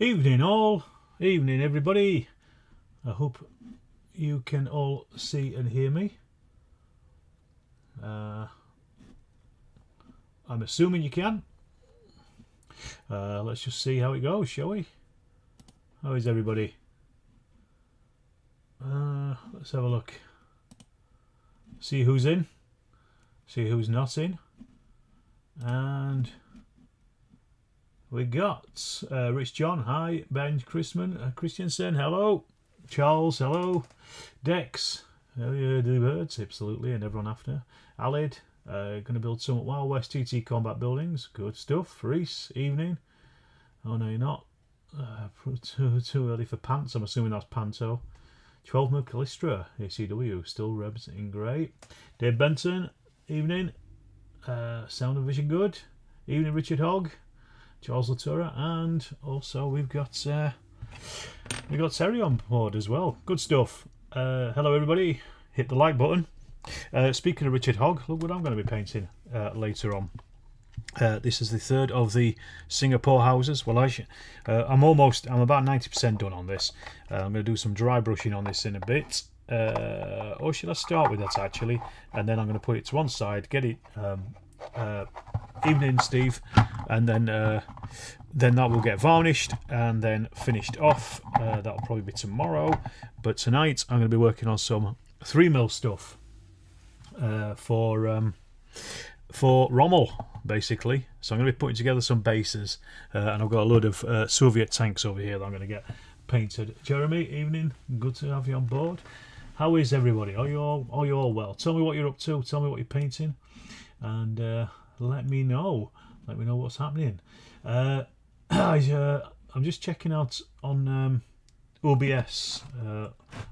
Evening all, evening everybody. I hope you can all see and hear me. I'm assuming you can. Let's just see how it goes, shall we? How is everybody? Let's have a look. See who's in, see who's not in, and we got Rich John, hi. Ben Christiansen, hello. Charles, hello. Dex, the birds, absolutely, and everyone after. Alid, going to build some Wild West TT combat buildings, good stuff. Reese, evening. Oh no, you're not. Too early for pants, I'm assuming that's Panto. 12 mil Callistra, ACW, still representing great. Dave Benson, evening. Sound and vision good. Evening, Richard Hogg. Charles Latoura, and also we've got Terry on board as well. Good stuff. Hello everybody. Hit the like button. Speaking of Richard Hogg, look what I'm going to be painting later on. This is the third of the Singapore houses. Well, I'm about 90% done on this. I'm going to do some dry brushing on this in a bit. Or should I start with that actually? And then I'm going to put it to one side, get it. Evening, Steve, and then that will get varnished and then finished off. That'll probably be tomorrow, but tonight I'm going to be working on some 3mm stuff for Rommel, basically. So I'm going to be putting together some bases, and I've got a load of Soviet tanks over here that I'm going to get painted. Jeremy, evening, good to have you on board. How is everybody? Are you all well? Tell me what you're up to. Tell me what you're painting, and let me know what's happening. I'm just checking out on OBS,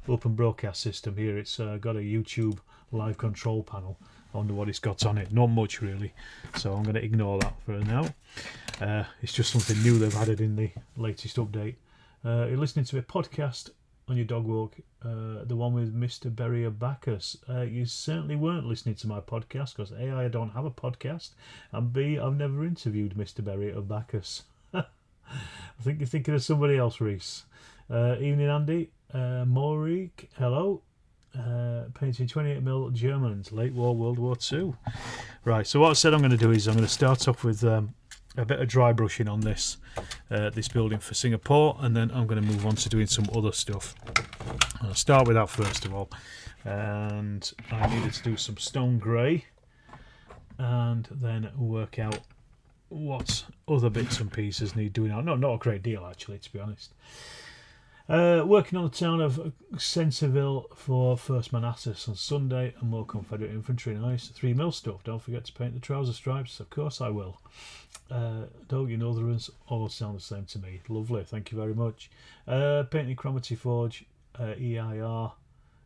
Open Broadcast System here. It's got a YouTube live control panel. I wonder what it's got on it. Not much really, so I'm going to ignore that for now. It's just something new they've added in the latest update. You're listening to a podcast on your dog walk, the one with Mr. Berry of Bacchus. You certainly weren't listening to my podcast, because A, I don't have a podcast, and B, I've never interviewed Mr. Berry of Bacchus. I think you're thinking of somebody else, Reese. Evening, Andy. Maurik, hello. Painting 28mm Germans, late war, World War II. Right, so what I said I'm going to do is I'm going to start off with a bit of dry brushing on this building for Singapore, and then I'm going to move on to doing some other stuff. I'll start with that first of all, and I needed to do some stone grey and then work out what other bits and pieces need doing. Not a great deal actually, to be honest. Working on the town of Centerville for 1st Manassas on Sunday, and more Confederate infantry. Nice. 3mm stuff. Don't forget to paint the trouser stripes. Of course I will. Don't you Northerns all sound the same to me. Lovely. Thank you very much. Painting Cromarty Forge, EIR,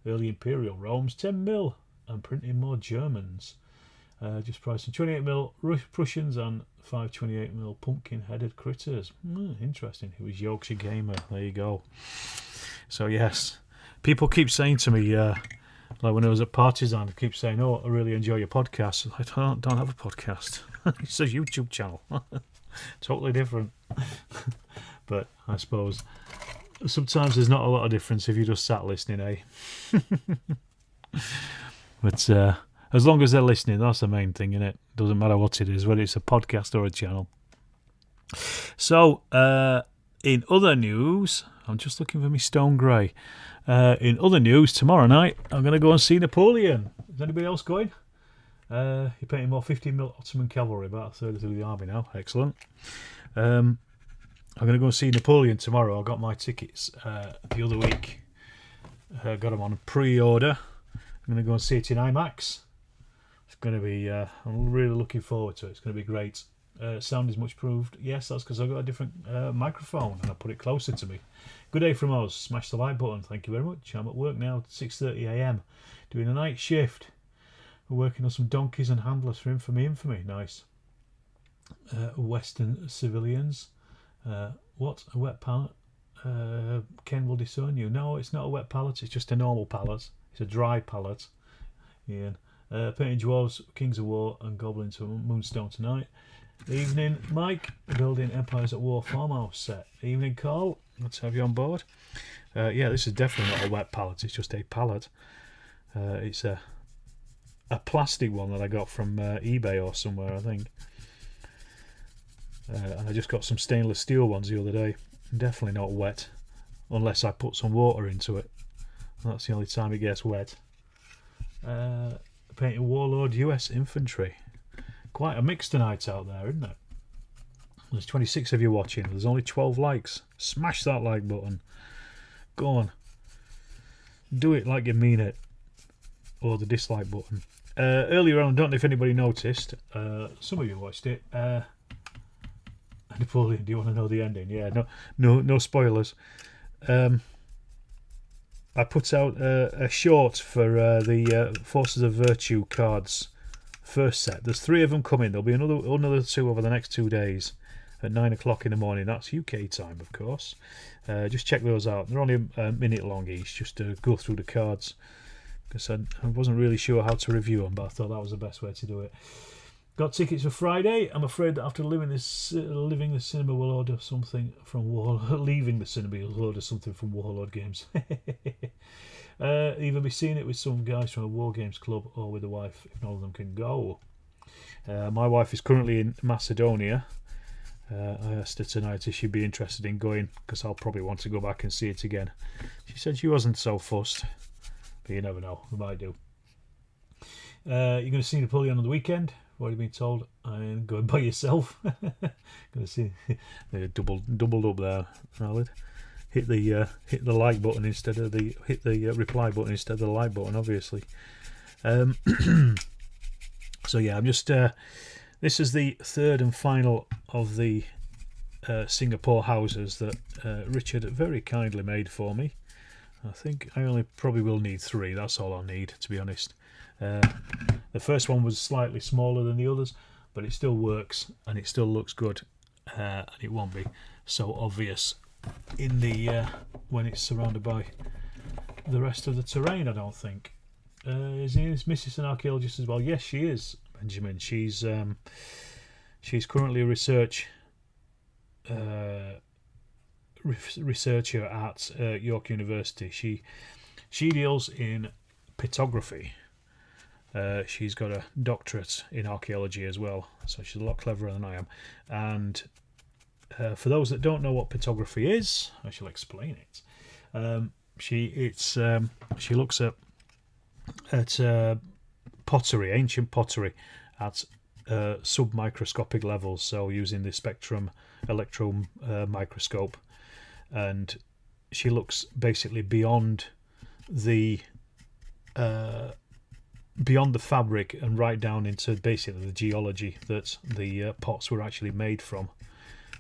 Early Imperial Rome's 10mm, and printing more Germans. Just pricing 28mm Prussians and 528mm pumpkin-headed critters. Interesting. It was Yorkshire Gamer. There you go. So yes, people keep saying to me, like when I was at Partisan, they keep saying, "Oh, I really enjoy your podcast." I don't have a podcast. It's a YouTube channel. Totally different. But I suppose sometimes there's not a lot of difference if you just sat listening, eh? But as long as they're listening, that's the main thing, innit? Doesn't matter what it is, whether it's a podcast or a channel. So, in other news, I'm just looking for me stone grey. In other news, tomorrow night, I'm going to go and see Napoleon. Is anybody else going? You're painting more 15mm Ottoman cavalry, about a third through the army now. Excellent. I'm going to go and see Napoleon tomorrow. I got my tickets the other week. Got them on pre-order. I'm going to go and see it in IMAX. It's going to be, I'm really looking forward to it. It's going to be great. Sound is much improved. Yes, that's because I've got a different microphone and I put it closer to me. Good day from us. Smash the like button. Thank you very much. I'm at work now at 6:30 a.m. doing a night shift. We're working on some donkeys and handlers for Infamy. Nice. Western civilians. What? A wet pallet? Ken will discern you. No, it's not a wet pallet. It's just a normal pallet. It's a dry pallet. Ian. Painting Dwarves, Kings of War and Goblins for Moonstone tonight. Evening, Mike. Building Empires at War farmhouse set. Evening, Carl. Let's have you on board. Yeah, this is definitely not a wet pallet. It's just a pallet. It's a plastic one that I got from eBay or somewhere, I think. And I just got some stainless steel ones the other day. Definitely not wet, unless I put some water into it. That's the only time it gets wet. Painted Warlord US Infantry. Quite a mix tonight out there, isn't it? There's 26 of you watching. There's only 12 likes. Smash that like button. Go on. Do it like you mean it. Or the dislike button. Earlier on, I don't know if anybody noticed. Some of you watched it. Napoleon, do you want to know the ending? Yeah, no spoilers. I put out a short for the Forces of Virtue cards first set. There's 3 of them coming. There'll be another 2 over the next 2 days at 9 o'clock in the morning. That's UK time, of course. Just check those out. They're only a minute long each, just to go through the cards, because I wasn't really sure how to review them, but I thought that was the best way to do it. Got tickets for Friday. I'm afraid that after leaving the cinema, we'll order something from leaving the cinema, we'll order something from Warlord Games. Either be seeing it with some guys from a War Games club or with the wife, if none of them can go. My wife is currently in Macedonia. I asked her tonight if she'd be interested in going, because I'll probably want to go back and see it again. She said she wasn't so fussed, but you never know, we might do. You're going to see Napoleon on the weekend. What have you been told? I'm going by yourself. Going to see doubled up there, Alid. Hit the like button instead of the reply button instead of the like button, obviously. So yeah, I'm just. This is the third and final of the Singapore houses that Richard very kindly made for me. I think I only probably will need 3. That's all I'll need, to be honest. The first one was slightly smaller than the others, but it still works and it still looks good, and it won't be so obvious in the when it's surrounded by the rest of the terrain, I don't think. Is Mrs. an archaeologist as well? Yes, she is, Benjamin. She's currently a researcher at York University. She deals in pictography. She's got a doctorate in archaeology as well, so she's a lot cleverer than I am. And for those that don't know what pictography is, I shall explain it. She looks at pottery, ancient pottery, at submicroscopic levels, so using the spectrum electron microscope, and she looks basically beyond the fabric and right down into basically the geology that the pots were actually made from,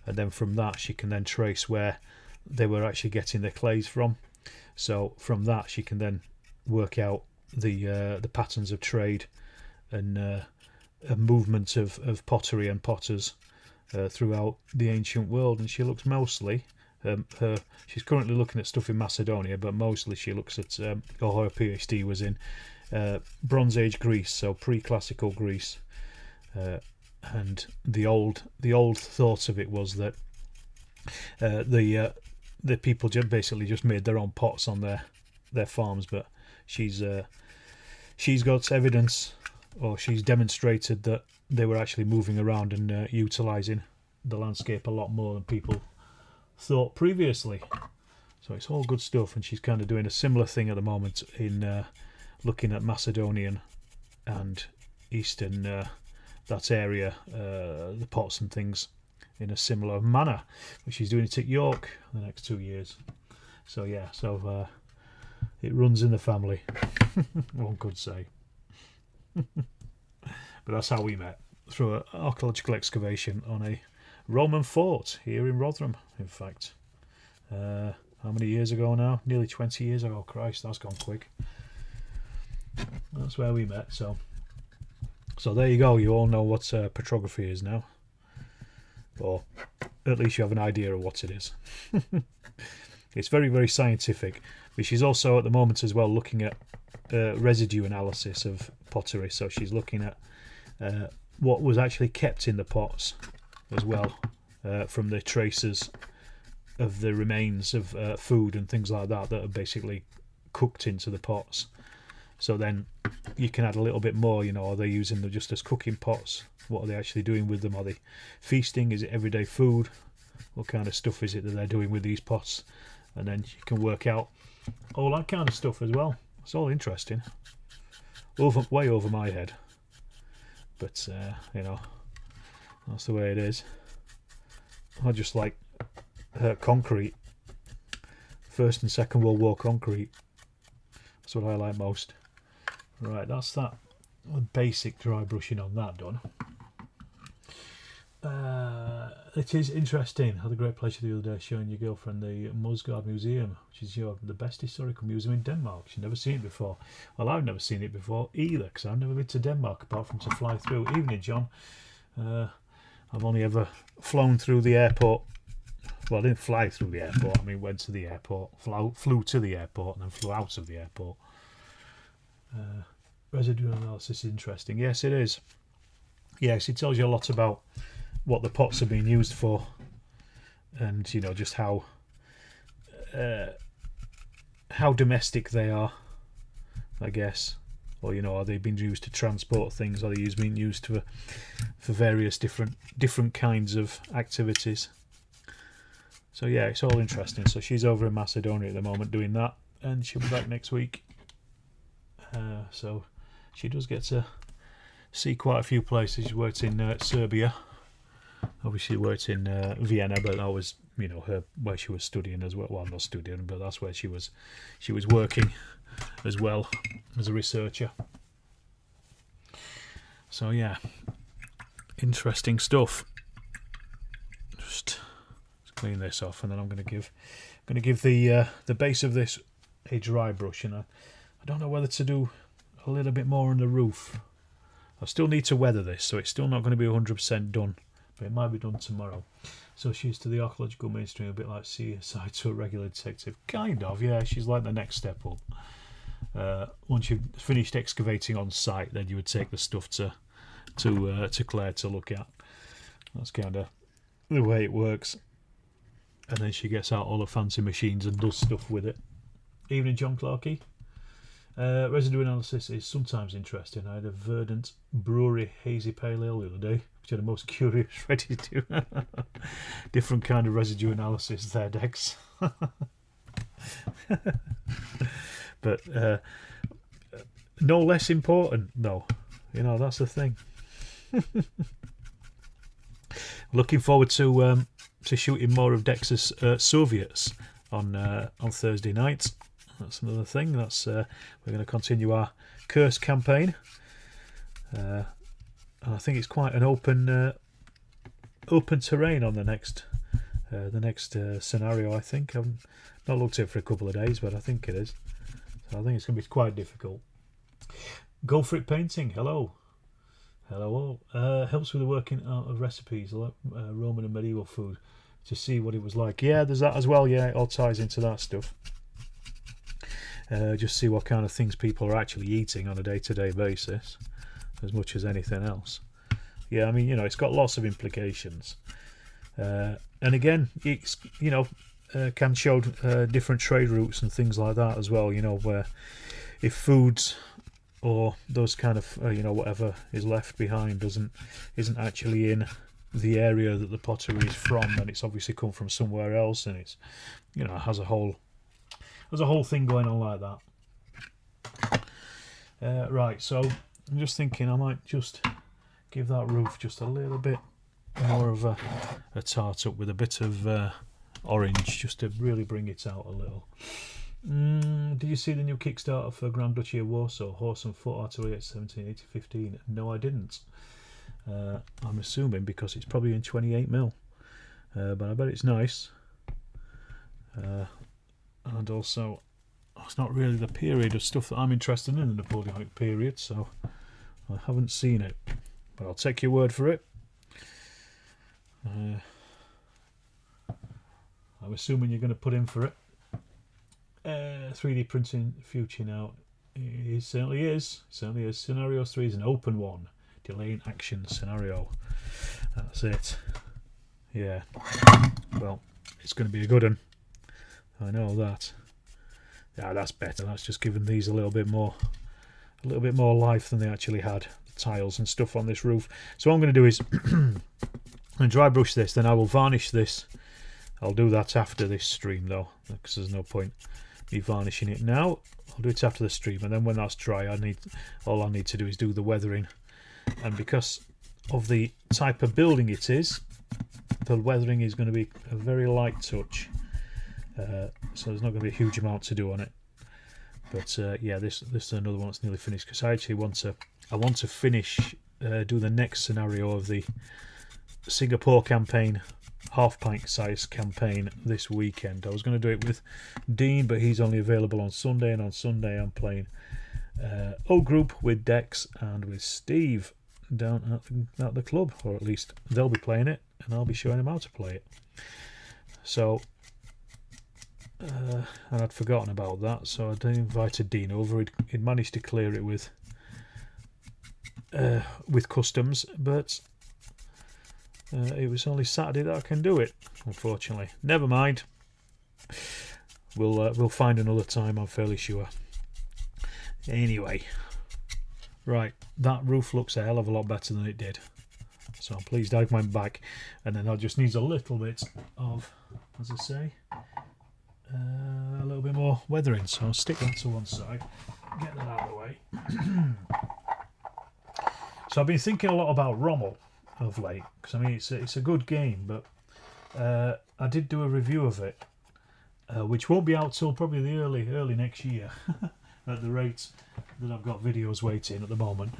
and then from that she can then trace where they were actually getting their clays from. So from that she can then work out the patterns of trade and a movement of pottery and potters throughout the ancient world. And she looks mostly she's currently looking at stuff in Macedonia, but mostly she looks at or her PhD was in Bronze Age Greece, so pre-classical Greece, and the old thought of it was that the people basically just made their own pots on their farms, but she's got evidence, or she's demonstrated that they were actually moving around and utilising the landscape a lot more than people thought previously. So it's all good stuff, and she's kind of doing a similar thing at the moment in looking at Macedonian and Eastern, that area, the pots and things, in a similar manner, which she's doing it at York the next 2 years. So yeah, it runs in the family, one could say. But that's how we met, through an archaeological excavation on a Roman fort here in Rotherham, in fact. How many years ago now? Nearly 20 years ago. Christ, that's gone quick. That's where we met. So there you go. You all know what petrography is now, or at least you have an idea of what it is. It's very, very scientific. But she's also at the moment as well looking at residue analysis of pottery. So she's looking at what was actually kept in the pots as well, from the traces of the remains of food and things like that that are basically cooked into the pots. So then you can add a little bit more, you know. Are they using them just as cooking pots? What are they actually doing with them? Are they feasting? Is it everyday food? What kind of stuff is it that they're doing with these pots? And then you can work out all that kind of stuff as well. It's all interesting. Way over my head. But, you know, that's the way it is. I just like concrete. First and Second World War concrete. That's what I like most. Right, that's that basic dry brushing on that done. It is interesting. I had a great pleasure the other day showing your girlfriend the Musgard Museum, which is the best historical museum in Denmark. She'd never seen it before. Well, I've never seen it before either, because I've never been to Denmark apart from to fly through. Evening, John. I've only ever flown through the airport. Well, I didn't fly through the airport. I mean, went to the airport, flew to the airport, and then flew out of the airport. Residue analysis is interesting. Yes, it is. Yes, it tells you a lot about what the pots are being used for, and you know, just how domestic they are, I guess. Or, you know, are they being used to transport things? Are they being used for various different kinds of activities? So yeah, it's all interesting. So she's over in Macedonia at the moment doing that, and she'll be back next week. So she does get to see quite a few places. She worked in Serbia. Obviously worked in Vienna, but that was, you know, where she was studying as well. Well, not studying, but that's where she was working as well as a researcher. So yeah, interesting stuff. Just clean this off, and then I'm going to give the base of this a dry brush, and I don't know whether to do a little bit more on the roof. I still need to weather this, so it's still not going to be 100% done, but it might be done tomorrow. So she's to the archaeological mainstream, a bit like CSI to a regular detective. Kind of, yeah, she's like the next step up. Once you've finished excavating on site, then you would take the stuff to Claire to look at. That's kind of the way it works. And then she gets out all the fancy machines and does stuff with it. Evening, John Clarkey. Residue analysis is sometimes interesting. I had a Verdant Brewery Hazy Pale Ale the other day, which had the most curious residue. Different kind of residue analysis there, Dex. But no less important, though. You know, that's the thing. Looking forward to shooting more of Dex's Soviets on Thursday night. That's another thing. That's we're going to continue our curse campaign, and I think it's quite an open terrain on the next scenario. I think I've not looked at it for a couple of days, but I think it is. So I think it's going to be quite difficult. Go for it painting. Hello all. Helps with the working out of recipes, like Roman and medieval food, to see what it was like. Yeah, there's that as well. Yeah, it all ties into that stuff. Just see what kind of things people are actually eating on a day-to-day basis, as much as anything else. Yeah, I mean, you know, it's got lots of implications. And again, it's, you know, can show different trade routes and things like that as well, you know, where if foods or those kind of, you know, whatever is left behind isn't actually in the area that the pottery is from, then it's obviously come from somewhere else, and it's, you know, has a whole thing going on like that. Right, so I'm just thinking I might just give that roof just a little bit more of a tart up with a bit of orange, just to really bring it out a little. Did you see the new Kickstarter for Grand Duchy of Warsaw, Horse and Foot Artillery at 1780-15? No, I didn't. I'm assuming because it's probably in 28mm, but I bet it's nice. And also, it's not really the period of stuff that I'm interested in, the Napoleonic period, so I haven't seen it, but I'll take your word for it. I'm assuming you're going to put in for it. 3D printing future now. It certainly is. Scenario 3 is an open one. Delaying action scenario. That's it. Yeah. Well, it's going to be a good one. I know that. Yeah, that's better. That's just giving these a little bit more life than they actually had. The tiles and stuff on this roof. So what I'm going to do is I'm going to dry brush this, then I will varnish this. I'll do that after this stream though, because there's no point me varnishing it now. I'll do it after the stream, and then when that's dry, all I need to do is do the weathering. And because of the type of building it is, the weathering is going to be a very light touch. So there's not going to be a huge amount to do on it. But yeah, this is another one that's nearly finished, because I actually want to finish, do the next scenario of the Singapore campaign, half pint size campaign this weekend. I was going to do it with Dean, but he's only available on Sunday, and on Sunday I'm playing O Group with Dex and with Steve down at the club, or at least they'll be playing it and I'll be showing them how to play it. So and I'd forgotten about that, so I invited Dean over. He'd managed to clear it with customs, but it was only Saturday that I can do it, unfortunately. Never mind. We'll find another time, I'm fairly sure. Anyway, right, that roof looks a hell of a lot better than it did. So I'm pleased I went back, and then that just needs a little bit of, as I say, a little bit more weathering. So I'll stick that to one side, get that out of the way. So I've been thinking a lot about Rommel of late, because I mean it's a good game, but I did do a review of it, which won't be out till probably the early next year at the rate that I've got videos waiting at the moment.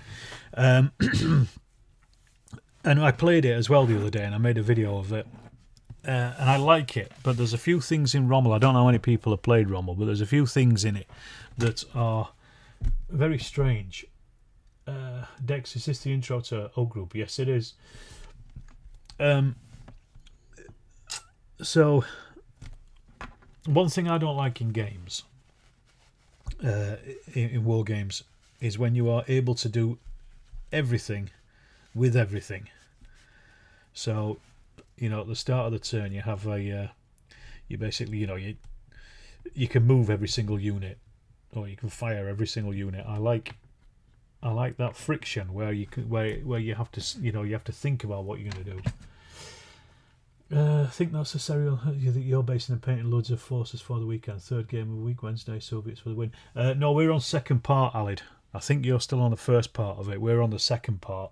And I played it as well the other day, and I made a video of it, and I like it, but there's a few things in Rommel. I don't know how many people have played Rommel, but there's a few things in it that are very strange. Dex, is this the intro to O Group? Yes, it is. So, one thing I don't like in games, in war games, is when you are able to do everything with everything. So, you know, at the start of the turn, you have you basically, you know, you can move every single unit, or you can fire every single unit. I like that friction where you have to, you know, you have to think about what you're going to do. I think that's a serial. You're basing and painting loads of forces for the weekend. Third game of the week, Wednesday, Soviets for the win. No, we're on second part, Alid. I think you're still on the first part of it. We're on the second part.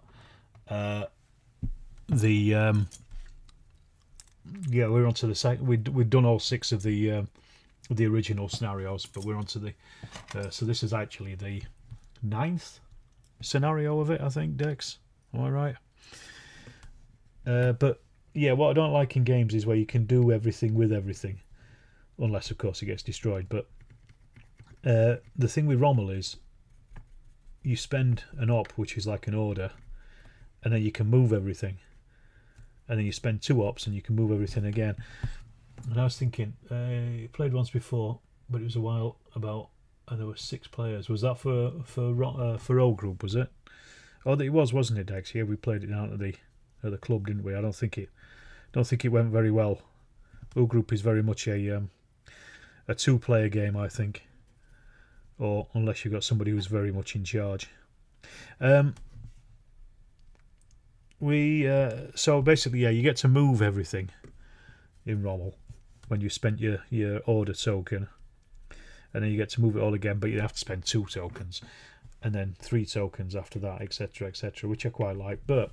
Yeah, we're on to the second. We've done all 6 of the original scenarios, but we're on to the. So this is actually the 9th scenario of it, I think, Dex. Am I right? But yeah, what I don't like in games is where you can do everything with everything, unless of course it gets destroyed. But the thing with Rommel is you spend an op, which is like an order, and then you can move everything, and then you spend 2 ops and you can move everything again. And I was thinking, I played once before, but it was a while about, and there were 6 players. Was that for O Group? Was it? Oh, it was, wasn't it, Dex? Yeah, we played it down at the club, didn't we? I don't think it went very well. O Group is very much a 2-player game, I think, or unless you've got somebody who's very much in charge. So basically, yeah, you get to move everything in Rommel when you spent your order token, and then you get to move it all again, but you have to spend 2 tokens, and then 3 tokens after that, etc., etc., which I quite like. But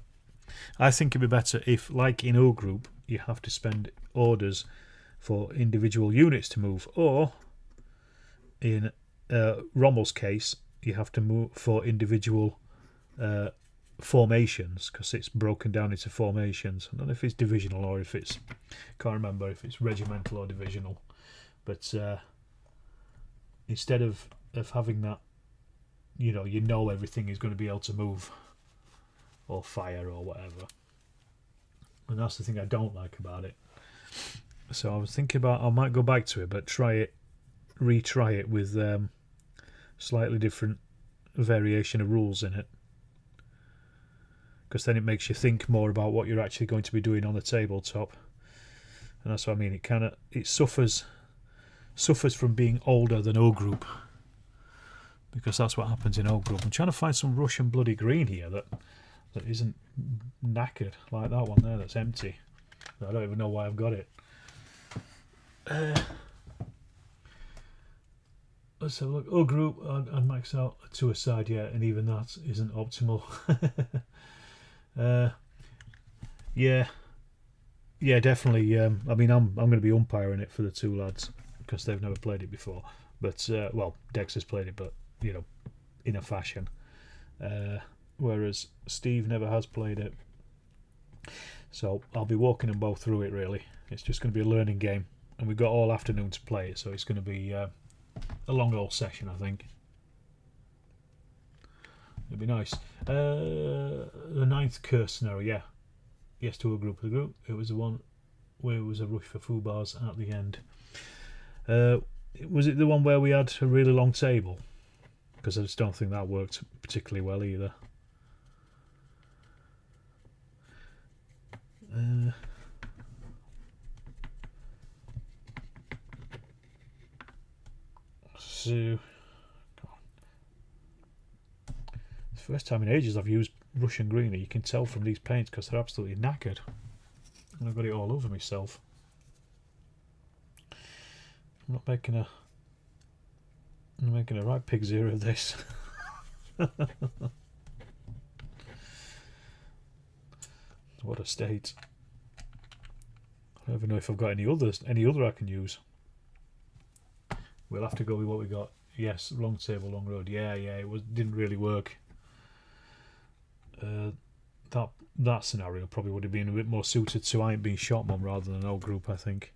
I think it'd be better if, like in O Group, you have to spend orders for individual units to move, or in Rommel's case, you have to move for individual formations, because it's broken down into formations. I don't know if it's divisional or if it's, can't remember if it's regimental or divisional, but instead of having that, you know everything is going to be able to move or fire or whatever, and that's the thing I don't like about it. So I was thinking about, I might go back to it, but retry it with slightly different variation of rules in it. because then it makes you think more about what you're actually going to be doing on the tabletop. And that's what I mean. It suffers from being older than O Group, because that's what happens in O Group. I'm trying to find some Russian bloody green here that isn't knackered like that one there. That's empty. I don't even know why I've got it. Let's have a look. O Group, I'd max out to a side, yeah, and even that isn't optimal. Yeah, definitely. I mean, I'm going to be umpiring it for the two lads because they've never played it before. But well, Dex has played it, but you know, in a fashion. Whereas Steve never has played it, so I'll be walking them both through it. Really, it's just going to be a learning game, and we've got all afternoon to play it, so it's going to be a long old session, I think. It'd be nice. The 9th curse scenario, yeah. Yes to a group. The group. It was the one where it was a rush for foo bars at the end. Was it the one where we had a really long table? Because I just don't think that worked particularly well either. So, it's the first time in ages I've used Russian green. You can tell from these paints because they're absolutely knackered, and I've got it all over myself. I'm making a right pig's ear of this. What a state. I don't even know if I've got any other I can use. We'll have to go with what we got. Yes, long table, long road. Yeah, it didn't really work. That scenario probably would have been a bit more suited to I Ain't Being Shot Mum rather than O Group, I think.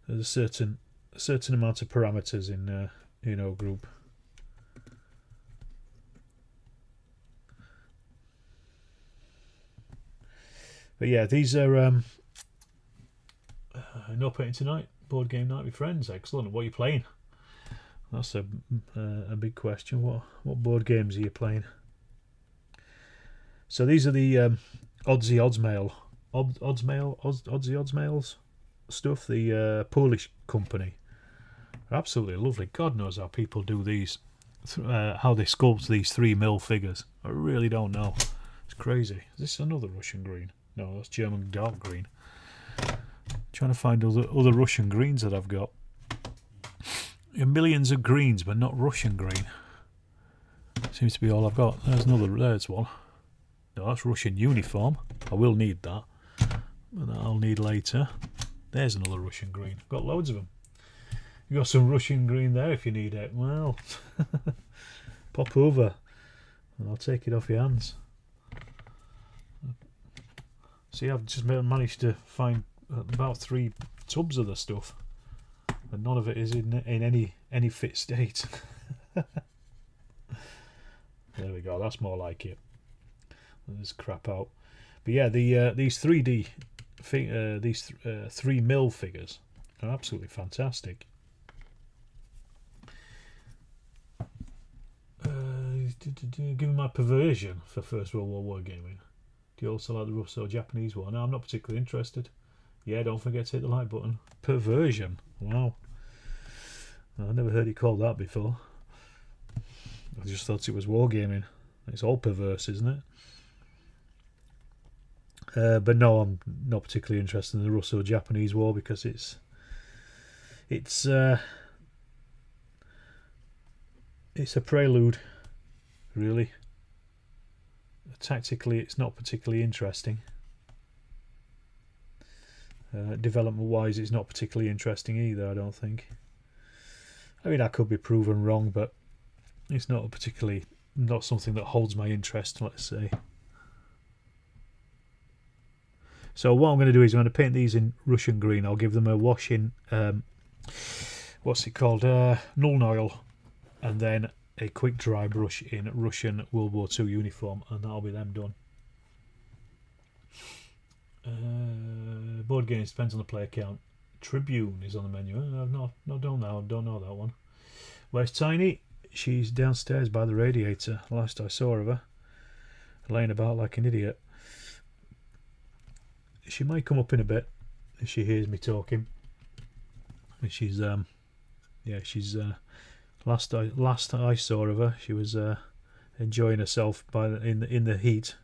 There's a certain amount of parameters in O Group. But yeah, these are no painting tonight. Board game night with friends. Excellent. What are you playing? That's a big question. What board games are you playing? So these are the Oddsy Oddsmails stuff. The Polish company. They're absolutely lovely. God knows how people do these. How they sculpt these 3mm figures. I really don't know. It's crazy. Is this another Russian green? No, that's German dark green. Trying to find other Russian greens that I've got. Millions of greens, but not Russian green. Seems to be all I've got. There's one. No, that's Russian uniform. I will need that, but that I'll need later. There's another Russian green. I've got loads of them. You've got some Russian green there if you need it. Well, pop over and I'll take it off your hands. See, I've just managed to find about 3 tubs of the stuff, and none of it is in any fit state. There we go. That's more like it. There's crap out. But yeah, these 3D these 3mm figures are absolutely fantastic. Given my perversion for First World War Wargaming, do you also like the Russo-Japanese one? No, I'm not particularly interested. Yeah, don't forget to hit the like button. Perversion. Wow. I've never heard it called that before. I just thought it was wargaming. It's all perverse, isn't it? But no, I'm not particularly interested in the Russo-Japanese war because it's a prelude, really. Tactically, it's not particularly interesting. Development-wise, it's not particularly interesting either, I don't think. I mean, I could be proven wrong, but it's not something that holds my interest, let's say. So what I'm going to do is I'm going to paint these in Russian green. I'll give them a wash in, what's it called, Nuln Oil, and then a quick dry brush in Russian World War II uniform, and that'll be them done. Board games depends on the player count. Tribune is on the menu. Don't know that one. Where's Tiny? She's downstairs by the radiator. Last I saw of her. laying about like an idiot. She might come up in a bit if she hears me talking. And she's she's last I saw of her, she was enjoying herself in the heat.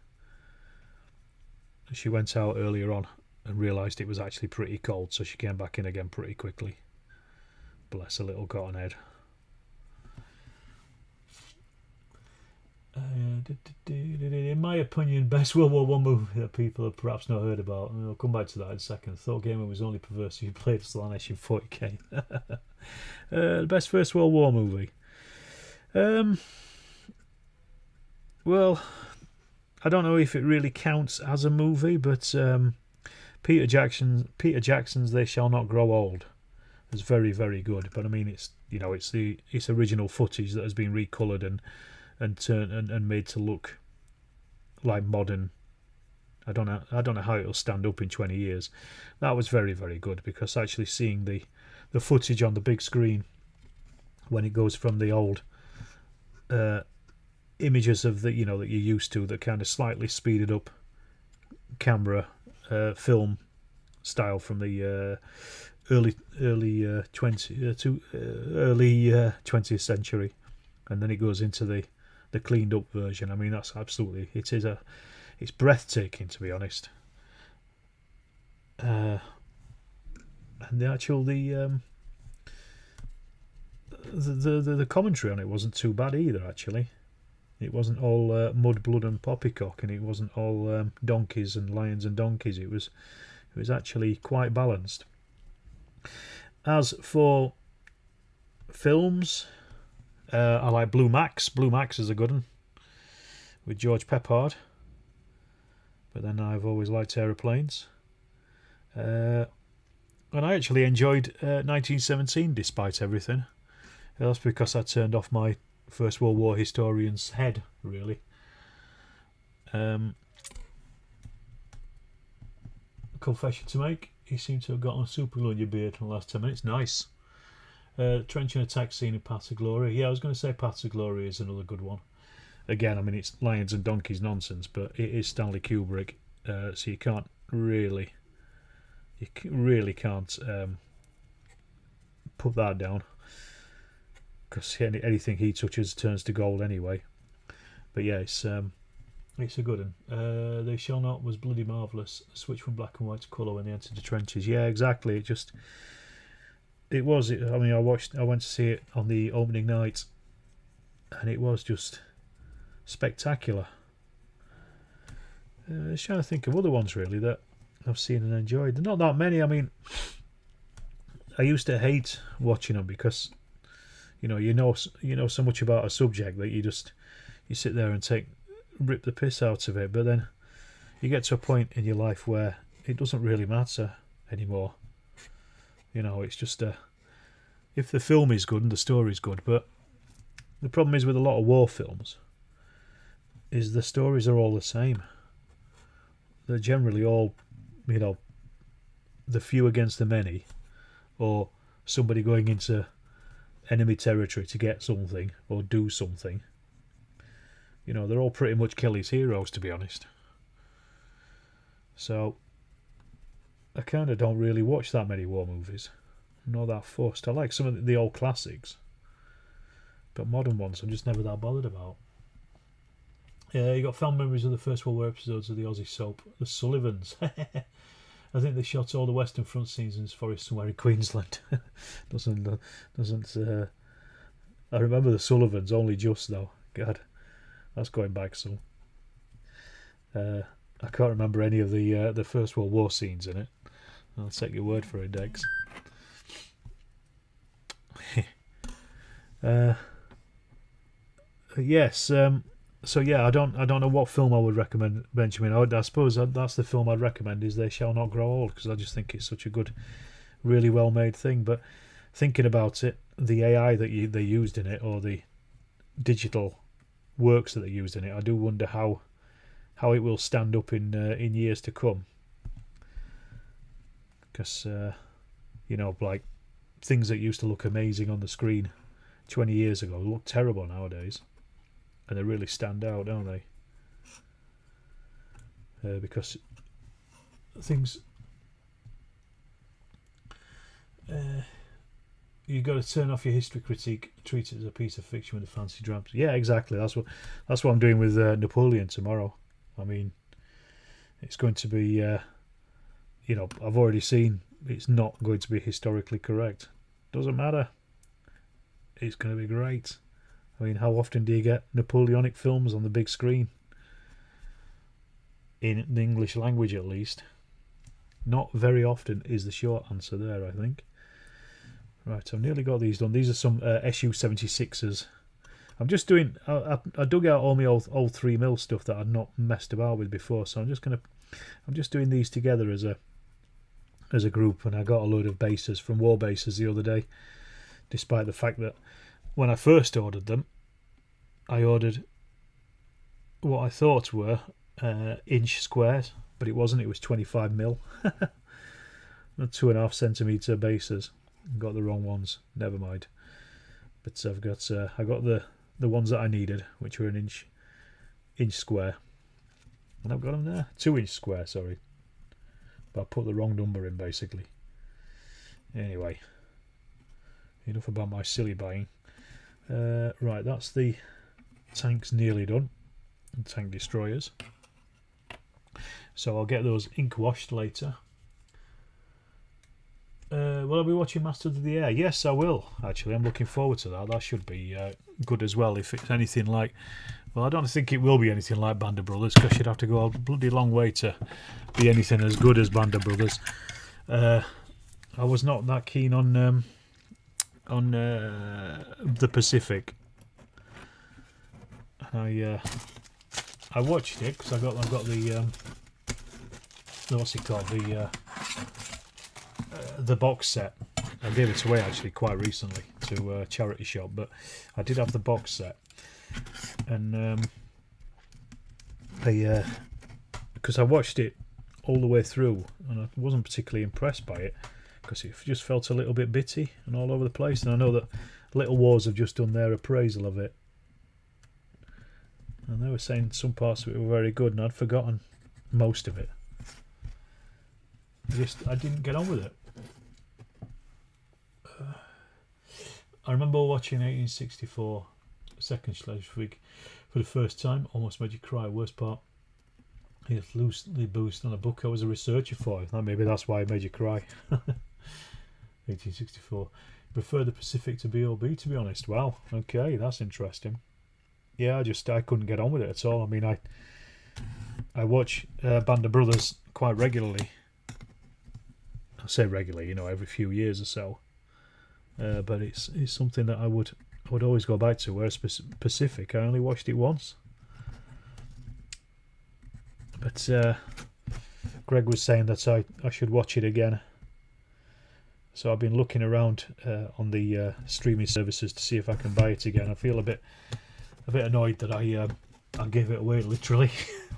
She went out earlier on and realised it was actually pretty cold, so she came back in again pretty quickly. Bless her little cotton head. In my opinion, best World War One movie that people have perhaps not heard about, and I'll come back to that in a second. Thought Gamer was only perverse if you played Slanesh in 40k. The best First World War movie. Well, I don't know if it really counts as a movie, but Peter Jackson's They Shall Not Grow Old is very, very good. But I mean, it's original footage that has been recoloured and turned and made to look like modern. I don't know how it'll stand up in 20 years. That was very, very good, because actually seeing the footage on the big screen when it goes from the old images of that you're used to, that kind of slightly speeded up camera film style from the early 20th century, and then it goes into the cleaned up version. I mean, that's absolutely, it's breathtaking, to be honest. And the actual the commentary on it wasn't too bad either. Actually, it wasn't all mud, blood, and poppycock, and it wasn't all donkeys and lions and donkeys. It was actually quite balanced. As for films, I like Blue Max. Blue Max is a good one with George Peppard. But then I've always liked aeroplanes. And I actually enjoyed 1917 despite everything. That's because I turned off my First World War historian's head, really. Confession to make, you seem to have gotten super glue in your beard in the last 10 minutes. Nice. Trench and attack scene in Paths of Glory. Yeah, I was going to say Paths of Glory is another good one. Again, I mean, it's lions and donkeys nonsense, but it is Stanley Kubrick, so you can't really, can't put that down, because anything he touches turns to gold anyway. But yeah, it's a good one. They Shall Not was bloody marvellous. Switch from black and white to colour when they entered the trenches. Yeah, exactly. It was. I mean, I went to see it on the opening night, and it was just spectacular. I was trying to think of other ones really that I've seen and enjoyed. There are not that many. I mean, I used to hate watching them because you know so much about a subject that you sit there and rip the piss out of it. But then you get to a point in your life where it doesn't really matter anymore. It's just if the film is good and the story is good. But the problem is with a lot of war films is the stories are all the same. They're generally all, the few against the many, or somebody going into enemy territory to get something or do something. They're all pretty much Kelly's heroes, to be honest. So I kind of don't really watch that many war movies. I'm not that fussed. I like some of the old classics, but modern ones I'm just never that bothered about. Yeah, you got fond memories of the First World War episodes of the Aussie soap, The Sullivans. I think they shot all the Western Front scenes in this forest somewhere in Queensland. doesn't. I remember The Sullivans only just though. God, that's going back some. I can't remember any of the First World War scenes in it. I'll take your word for it, Dex. Yes. So yeah, I don't know what film I would recommend, Benjamin. I suppose that's the film I'd recommend is They Shall Not Grow Old, because I just think it's such a good, really well made thing. But thinking about it, the AI that they used in it, or the digital works that they used in it, I do wonder how it will stand up in years to come. Because like things that used to look amazing on the screen 20 years ago look terrible nowadays. And they really stand out, don't they? because things you've got to turn off your history critique, treat it as a piece of fiction with a fancy drama. Yeah, exactly. That's what I'm doing with Napoleon tomorrow. I mean, it's going to be, you know, I've already seen it's not going to be historically correct. Doesn't matter. It's going to be great. I mean, how often do you get Napoleonic films on the big screen? In the English language, at least. Not very often is the short answer there, I think. Right, I've nearly got these done. These are some SU-76s. I'm just doing... I dug out all my old 3mm stuff that I'd not messed about with before, so I'm just doing these together as a group, and I got a load of bases from War Bases the other day, despite the fact that when I first ordered them, I ordered what I thought were inch squares, but it wasn't. It was 25mm. 2.5 centimetre bases. Got the wrong ones. Never mind. But I got the ones that I needed, which were an inch square, and I've got them there. 2-inch square, sorry. But I put the wrong number in, basically. Anyway, enough about my silly buying. Right, that's the tanks nearly done. And tank destroyers. So I'll get those ink washed later. Will I be watching Masters of the Air? Yes, I will, actually. I'm looking forward to that. That should be good as well, if it's anything like... Well, I don't think it will be anything like Band of Brothers, because you'd have to go a bloody long way to be anything as good as Band of Brothers. I was not that keen on the Pacific. I watched it because I've got the what's it called, the box set. I gave it away actually quite recently to a charity shop, but I did have the box set, and because I watched it all the way through, and I wasn't particularly impressed by it because it just felt a little bit bitty and all over the place. And I know that Little Wars have just done their appraisal of it, and they were saying some parts of it were very good, and I'd forgotten most of it. I didn't get on with it. I remember watching 1864 Second Schleswig for the first time. Almost made you cry. Worst part, it's loosely based on a book I was a researcher for. Maybe that's why it made you cry. 1864. Prefer the Pacific to BOB, to be honest. Wow. Okay, that's interesting. Yeah, I couldn't get on with it at all. I mean, I watch Band of Brothers quite regularly. I say regularly, you know, every few years or so. But it's something that I would always go back to. Whereas Pacific, I only watched it once. But Greg was saying that I should watch it again. So I've been looking around on the streaming services to see if I can buy it again. I feel a bit annoyed that I gave it away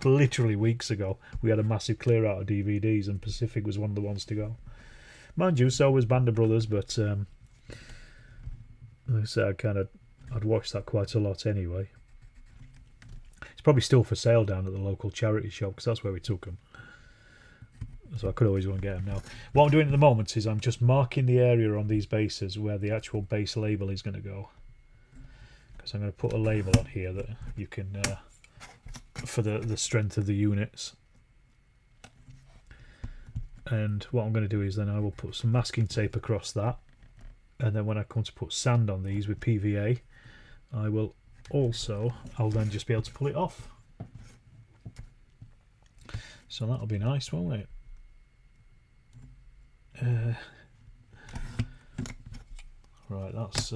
literally weeks ago. We had a massive clear out of DVDs, and Pacific was one of the ones to go. Mind you, so was Band of Brothers, but like I said, I'd watched that quite a lot anyway. It's probably still for sale down at the local charity shop, because that's where we took them. So I could always go and get them now. What I'm doing at the moment is I'm just marking the area on these bases where the actual base label is going to go. Because I'm going to put a label on here that you can, for the strength of the units. And what I'm going to do is then I will put some masking tape across that, and then when I come to put sand on these with PVA, I'll then just be able to pull it off. So that'll be nice, won't it? Right, that's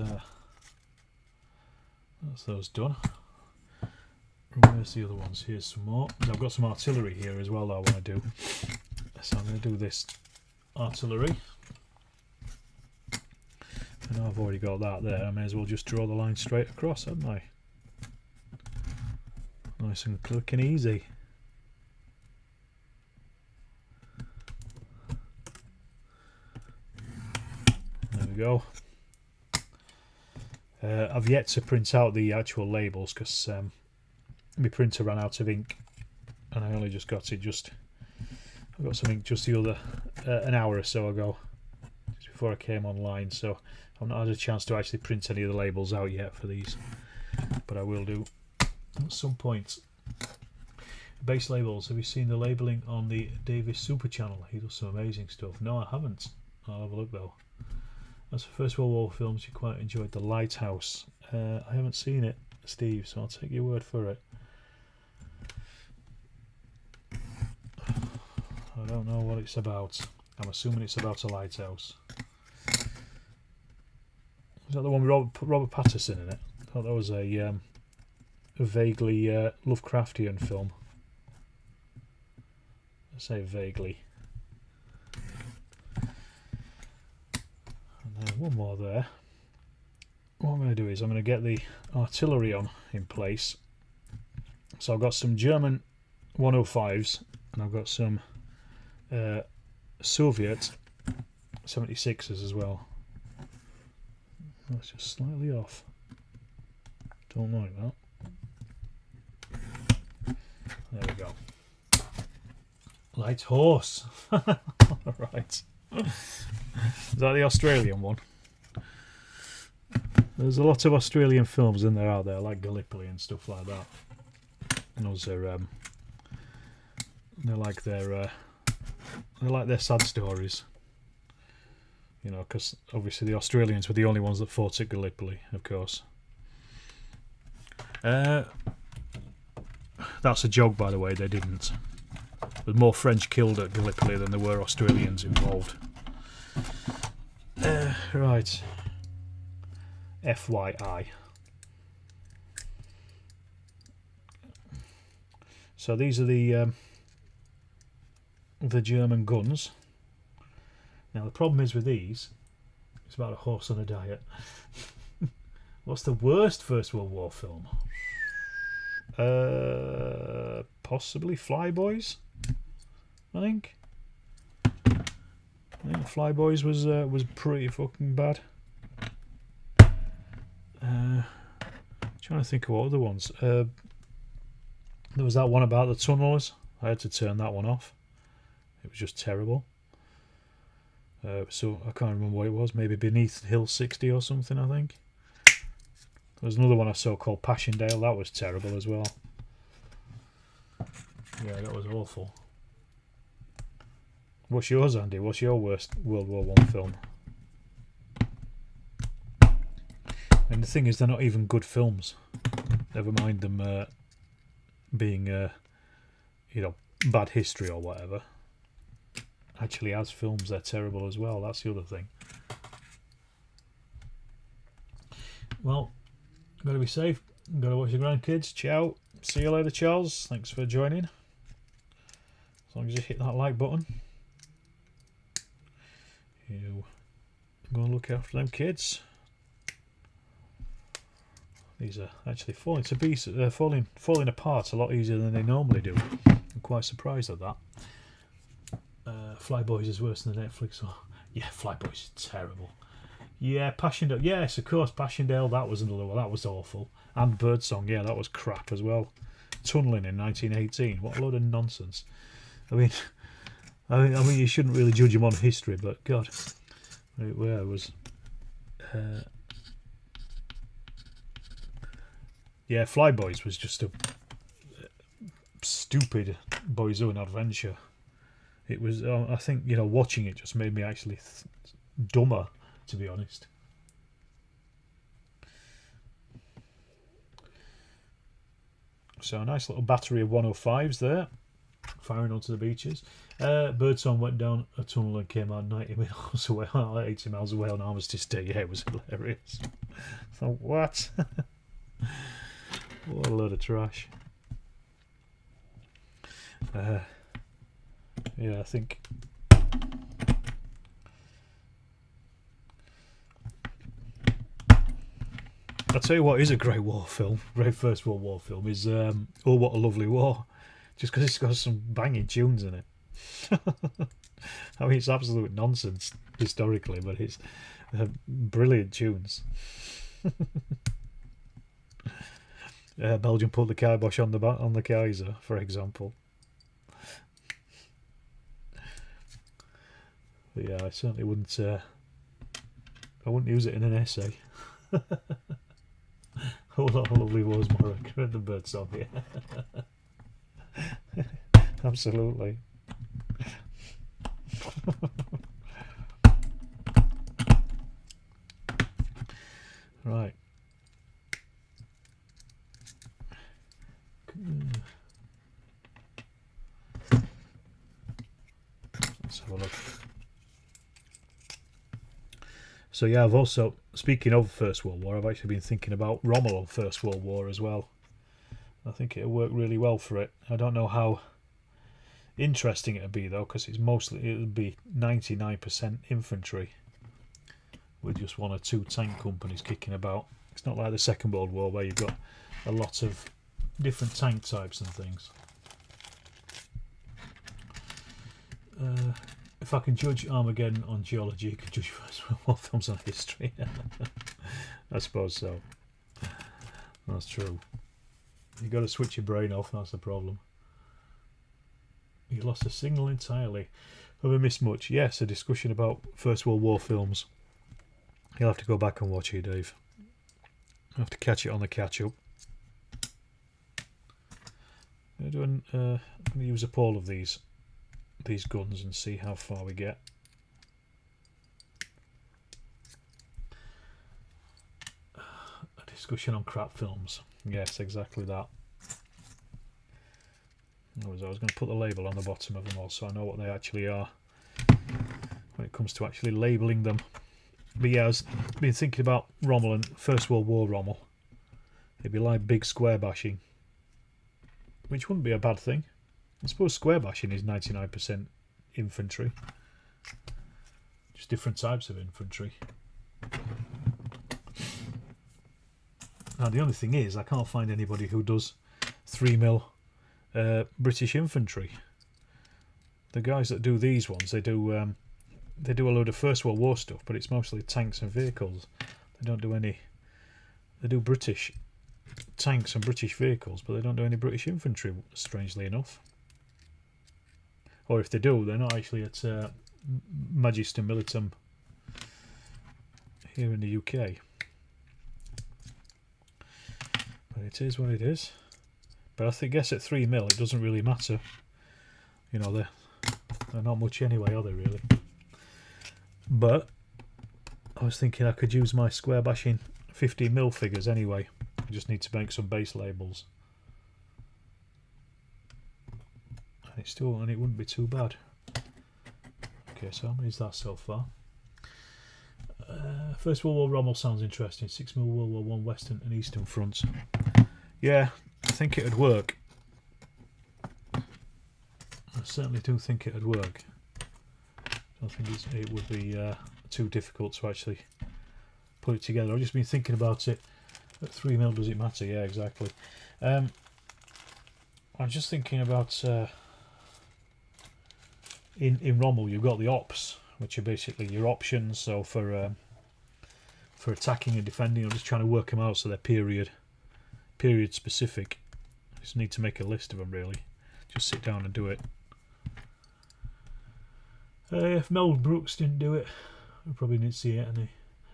those done. Where's the other ones? Here's some more. I've got some artillery here as well that I want to do. So I'm going to do this artillery. And I've already got that there. I may as well just draw the line straight across, haven't I? Nice and quick and easy. There we go. I've yet to print out the actual labels because my printer ran out of ink and I only just got it I got something just the other an hour or so ago, just before I came online, so I've not had a chance to actually print any of the labels out yet for these, but I will do at some point. Base labels, have you seen the labelling on the Davis Super channel? He does some amazing stuff. No, I haven't. I'll have a look though. As for First World War films, you quite enjoyed The Lighthouse. I haven't seen it, Steve, so I'll take your word for it. I don't know what it's about. I'm assuming it's about a lighthouse. Is that the one with Robert Pattinson in it? I thought that was a vaguely Lovecraftian film. I say vaguely. And then one more there. What I'm going to do is I'm going to get the artillery on in place. So I've got some German 105s and I've got some Soviet 76s as well. That's just slightly off. Don't like that. There we go. Light horse. Right. Is that the Australian one? There's a lot of Australian films in there, out there, like Gallipoli and stuff like that. And those are they're like their sad stories. You know, because obviously the Australians were the only ones that fought at Gallipoli, of course. That's a joke, by the way. They didn't. There's more French killed at Gallipoli than there were Australians involved. Right. FYI. So these are the German guns. Now the problem is with these, it's about a horse on a diet. What's the worst First World War film? Possibly Flyboys. I think Flyboys was pretty fucking bad. Trying to think of what other ones. There was that one about the tunnels. I had to turn that one off. It was just terrible. So I can't remember what it was. Maybe Beneath Hill 60 or something, I think. There was another one I saw called Passchendaele. That was terrible as well. Yeah, that was awful. What's yours, Andy? What's your worst World War I film? And the thing is, they're not even good films. Never mind them being, you know, bad history or whatever. Actually, as films, they're terrible as well. That's the other thing. Well, gotta be safe. Gotta watch your grandkids. Ciao. See you later, Charles. Thanks for joining. As long as you hit that like button. You go and look after them kids. These are actually falling to pieces. They're falling apart a lot easier than they normally do. I'm quite surprised at that. Flyboys is worse than Netflix. Oh, yeah, Flyboys is terrible. Yeah, Passchendaele. Yes, of course, Passchendaele. That was another one. That was awful. And Birdsong. Yeah, that was crap as well. Tunneling in 1918. What a load of nonsense. I mean, you shouldn't really judge him on history, but God, it was. Yeah, Flyboys was just a stupid boy's own adventure. It was. I think, you know, watching it just made me actually dumber, to be honest. So a nice little battery of 105s there, firing onto the beaches. Birdsong went down a tunnel and came out 80 miles away, 80 miles away on Armistice Day. Yeah, it was hilarious. So what? What a load of trash. Yeah, I think. I'll tell you what is a great war film, great First World War film, is Oh What a Lovely War. Just because it's got some banging tunes in it. I mean, it's absolute nonsense historically, but it's brilliant tunes. Belgium put the kibosh on the Kaiser, for example. But yeah, I certainly wouldn't. I wouldn't use it in an essay. Oh, that lovely was more read the bird song here. Absolutely. Right. Let's have a look. So yeah, I've also, speaking of First World War, I've actually been thinking about Rommel on First World War as well. I think it'll work really well for it. I don't know how interesting it'll be though, because it'll be 99% infantry with just one or two tank companies kicking about. It's not like the Second World War where you've got a lot of different tank types and things. If I can judge Armageddon on geology, you can judge First World War films on history. I suppose so. That's true. You've got to switch your brain off, that's the problem. You lost a signal entirely. Have I missed much? Yes, a discussion about First World War films. You'll have to go back and watch it, Dave. I'll have to catch it on the catch-up. I'm going to use up all of these guns and see how far we get. A discussion on crap films. Yes, exactly that. I was going to put the label on the bottom of them all so I know what they actually are when it comes to actually labelling them. But yeah, I've been thinking about Rommel and First World War Rommel. It'd be like big square bashing, which wouldn't be a bad thing. I suppose square bashing is 99% infantry. Just different types of infantry. Now the only thing is, I can't find anybody who does 3mm British infantry. The guys that do these ones, they do a load of First World War stuff, but it's mostly tanks and vehicles. They don't do any. They do British tanks and British vehicles, but they don't do any British infantry, strangely enough. Or if they do, they're not actually at Magister Militum here in the UK. But it is what it is. But I guess at 3mm it doesn't really matter. You know, they're not much anyway, are they really? But I was thinking I could use my square bashing 15mm figures anyway. I just need to make some base labels. And it wouldn't be too bad. Okay, so how many is that so far? First World War Rommel sounds interesting. 6mm World War One Western and Eastern fronts. Yeah, I think it'd work. I certainly do think it'd work. I don't think it would be too difficult to actually put it together. I've just been thinking about it. At 3mm, does it matter? Yeah, exactly. I'm just thinking about in Rommel you've got the ops, which are basically your options. So for attacking and defending, I'm just trying to work them out so they're period specific. I just need to make a list of them really. Just sit down and do it. If Mel Brooks didn't do it, I probably didn't see it any.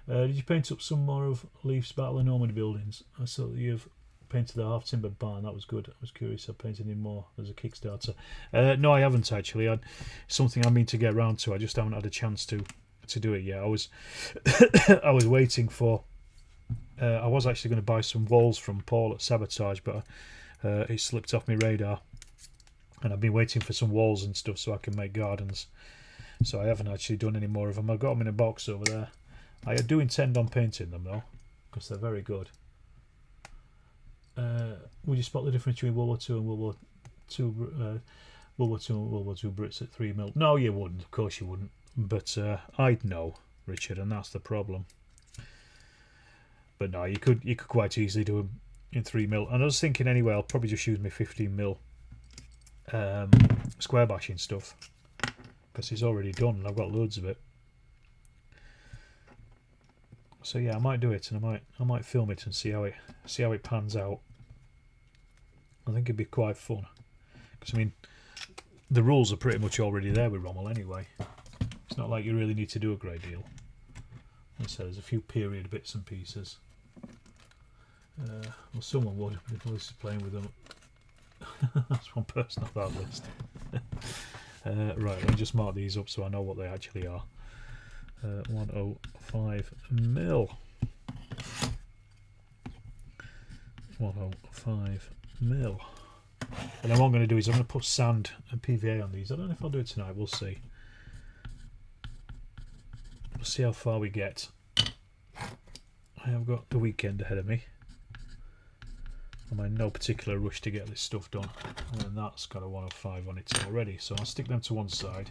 Did you paint up some more of Leif's Battle of Normandy buildings? I saw that you've painted the half timbered barn. That was good. I was curious. I painted any more as a Kickstarter. No, I haven't actually. Something I mean to get around to. I just haven't had a chance to do it yet. I was I was waiting for. I was actually going to buy some walls from Paul at Sabotage, but it slipped off my radar. And I've been waiting for some walls and stuff so I can make gardens. So I haven't actually done any more of them. I've got them in a box over there. I do intend on painting them though, because they're very good. Would you spot the difference between World War II and World War II? World War II and World War II Brits at 3mm? No, you wouldn't. Of course you wouldn't. But I'd know, Richard, and that's the problem. But no, you could quite easily do them in 3mm. And I was thinking anyway, I'll probably just use my 15mm square bashing stuff, because it's already done and I've got loads of it. So yeah, I might do it, and I might film it and see how it pans out. I think it'd be quite fun, because I mean, the rules are pretty much already there with Rommel anyway. It's not like you really need to do a great deal. As I said, there's a few period bits and pieces. Well, someone would if I was playing with them. That's one person off that list. Right, let me just mark these up so I know what they actually are. 105 mil. 105 mil. And then what I'm going to do is I'm going to put sand and PVA on these. I don't know if I'll do it tonight, we'll see. We'll see how far we get. I have got the weekend ahead of me. I'm in no particular rush to get this stuff done. And that's got a 105 on it already. So I'll stick them to one side.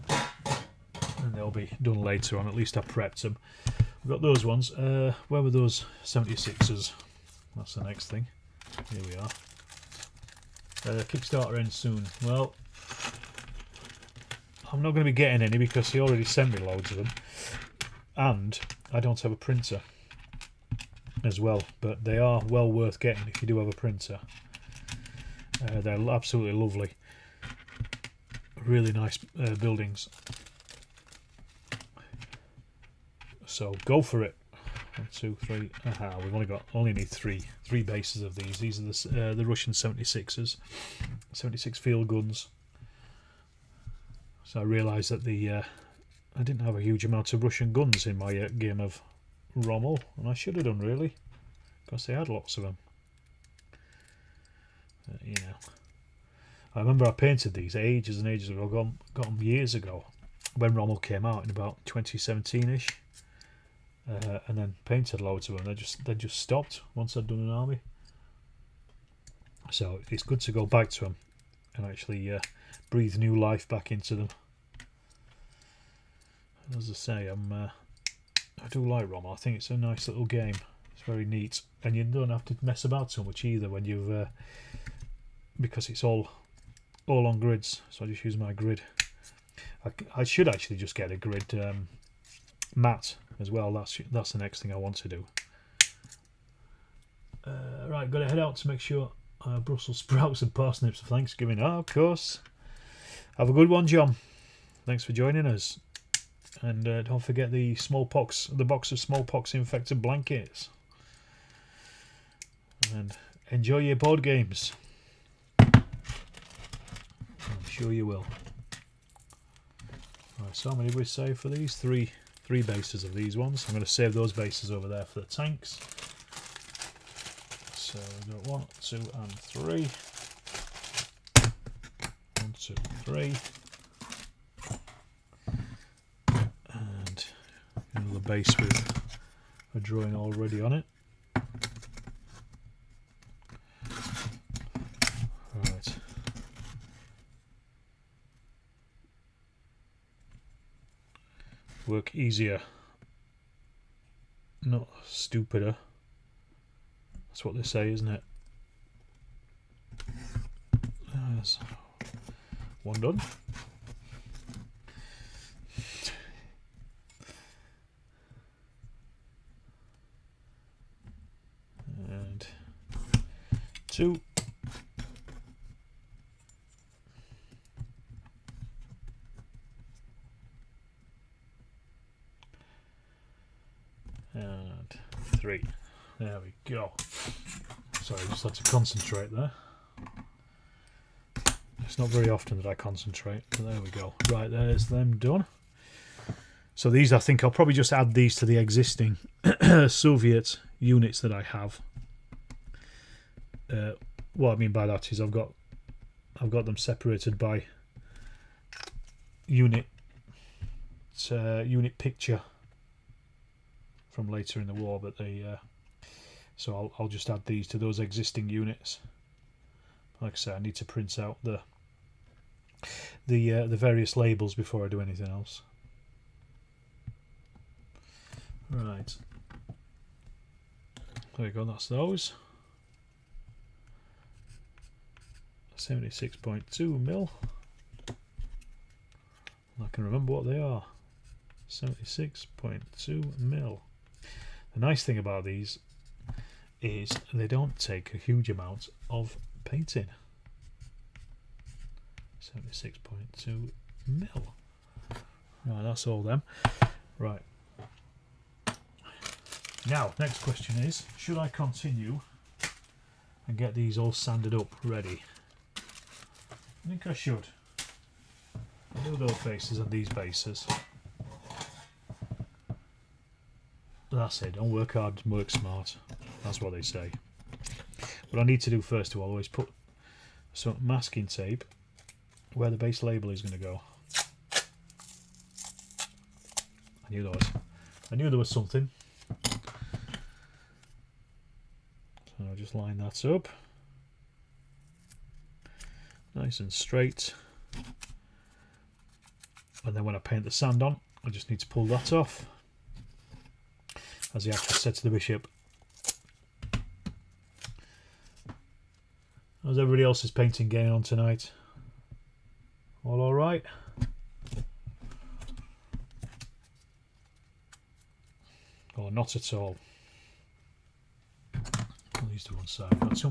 And they'll be done later on. At least I prepped them. We've got those ones. Where were those 76s? That's the next thing. Here we are. Kickstarter ends soon. Well, I'm not going to be getting any because he already sent me loads of them. And I don't have a printer as well. But they are well worth getting if you do have a printer. They're absolutely lovely. Really nice buildings. So go for it. 1, 2, 3. Aha, we've only need three bases of these. These are the Russian 76s, 76 field guns. So I realised that I didn't have a huge amount of Russian guns in my game of Rommel, and I should have done really, because they had lots of them. You know, I remember I painted these ages and ages ago. Got them years ago when Rommel came out in about 2017ish. And then painted loads of them. They just stopped once I'd done an army. So it's good to go back to them and actually breathe new life back into them. As I say, I do like Rommel. I think it's a nice little game. It's very neat, and you don't have to mess about so much either when you've because it's all on grids. So I just use my grid. I should actually just get a grid mat as well. That's the next thing I want to do. Right, got to head out to make sure Brussels sprouts and parsnips for Thanksgiving. Oh, of course. Have a good one, John. Thanks for joining us. And don't forget the box of smallpox infected blankets. And enjoy your board games. I'm sure you will. Right, so how many did we save for these? Three bases of these ones. I'm going to save those bases over there for the tanks. So we've got 1, 2 and 3. 1, 2, 3. And another base with a drawing already on it. Right. Work easier, not stupider. That's what they say, isn't it? There's one done. And 2. And 3. There we go. Sorry, I just had to concentrate there. It's not very often that I concentrate, but there we go. Right, there's them done. So these, I think I'll probably just add these to the existing Soviet units that I have. What I mean by that is I've got them separated by unit picture from later in the war, but so I'll just add these to those existing units. Like I say, I need to print out the various labels before I do anything else. Right, there you go. That's those 76.2 mil. I can remember what they are. 76.2 mil. The nice thing about these is they don't take a huge amount of painting. 76.2 mil. Right, that's all them. Right. Now, next question is, should I continue and get these all sanded up ready? I think I should. I'll do those bases and these bases. That's it, don't work hard, work smart. That's what they say. What I need to do first of all is put some masking tape where the base label is going to go. I knew there was something. So I'll just line that up. Nice and straight. And then when I paint the sand on, I just need to pull that off. As the actor said to the bishop. How's everybody else's painting getting on tonight? All alright? Or not at all? Put these to one side. I've got too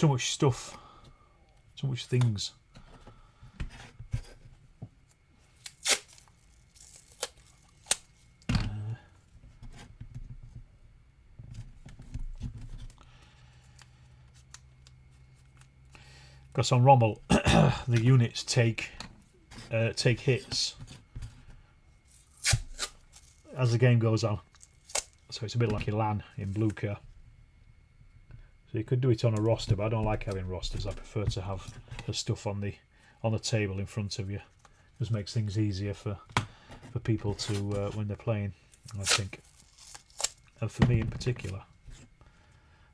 much stuff. Too much things. Because on Rommel, the units take hits as the game goes on. So it's a bit like a LAN in Bluecar. So you could do it on a roster, but I don't like having rosters. I prefer to have the stuff on the table in front of you. It just makes things easier for people to when they're playing, I think. And for me in particular,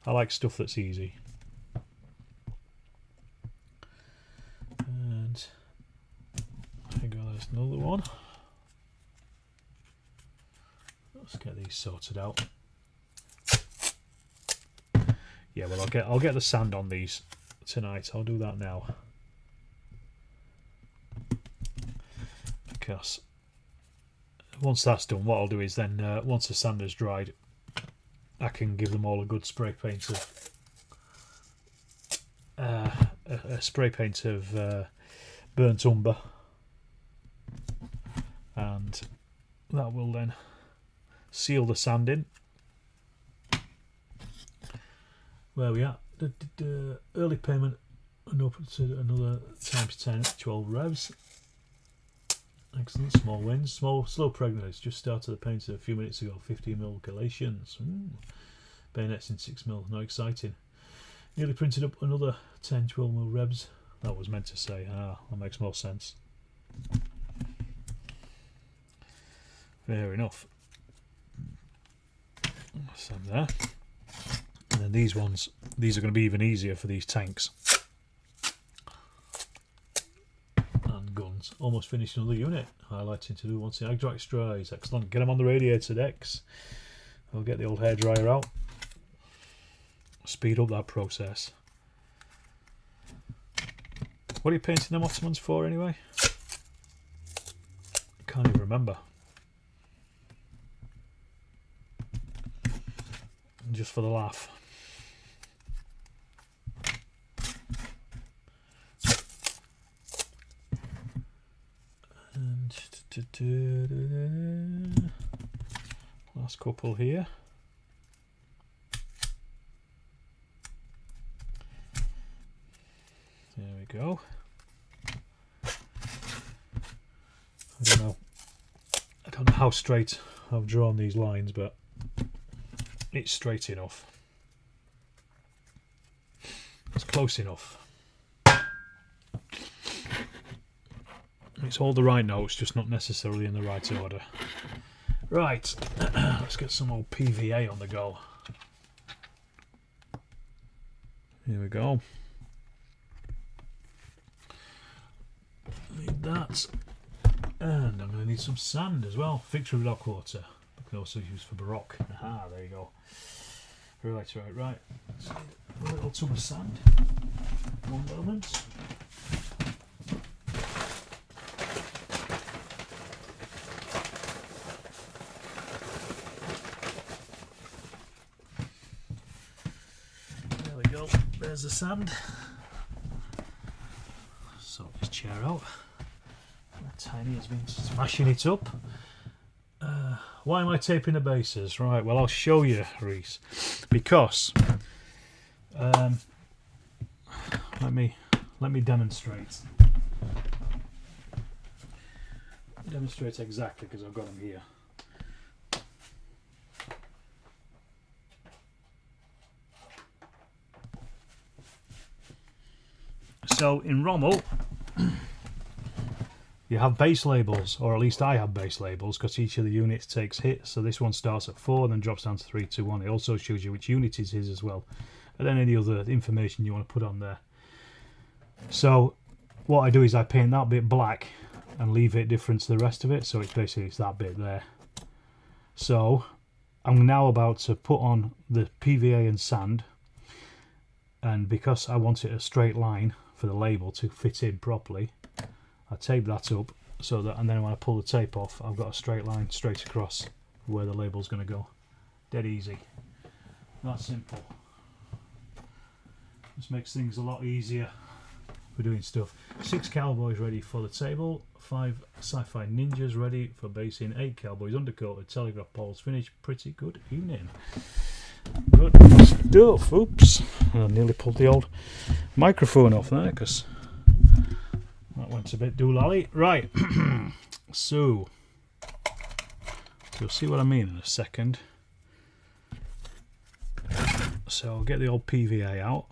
I like stuff that's easy. And there you go, there's another one. Let's get these sorted out. Yeah, well, I'll get the sand on these tonight. I'll do that now, because once that's done, what I'll do is then once the sand is dried, I can give them all a good spray paint of burnt umber, and that will then seal the sand in. Where we at? Early payment and up to another times 10 at 12 revs. Excellent. Small wins. Slow pregnant. Just started the painting a few minutes ago. 15mm Galatians. Bayonets in 6mm. Not exciting. Nearly printed up another 10, 12mm revs. That was meant to say. That makes more sense. Fair enough. Sand there. And then these ones, these are going to be even easier for these tanks. And guns. Almost finished another unit. Highlighting to do once the Agdrax dries. Excellent. Get them on the radiator decks. I'll get the old hairdryer out. Speed up that process. What are you painting them Ottomans for anyway? I can't even remember. Just for the laugh. And last couple here. There we go. I don't know how straight I've drawn these lines, but it's straight enough. It's close enough. It's all the right notes, just not necessarily in the right order. Right, let's get some old PVA on the go. Here we go. Need that. And I'm going to need some sand as well. Victory Rock Water. I can also use for Baroque. Aha, there you go. Right. Let's need a little tub of sand. One moment. There we go. There's the sand. Sort this chair out. Tiny has been smashing it up. Why am I taping the bases? Right, well, I'll show you, Reese. Because let me demonstrate. Demonstrate exactly, because I've got them here. So in Rommel, you have base labels, or at least I have base labels, because each of the units takes hits. So this one starts at 4, then drops down to 3, 2, 1. It also shows you which unit it is as well, and then any other information you want to put on there. So what I do is I paint that bit black and leave it different to the rest of it, so it's basically that bit there. So I'm now about to put on the PVA and sand, and because I want it a straight line for the label to fit in properly, I tape that up so that, and then when I pull the tape off, I've got a straight line straight across where the label's going to go. Dead easy. That simple. This makes things a lot easier for doing stuff. 6 cowboys ready for the table, 5 sci-fi ninjas ready for basing, 8 cowboys undercoated, telegraph poles finished. Pretty good evening. Good stuff. Oops, I nearly pulled the old microphone off there because that went a bit doolally. Right, so you'll see what I mean in a second. So I'll get the old PVA out,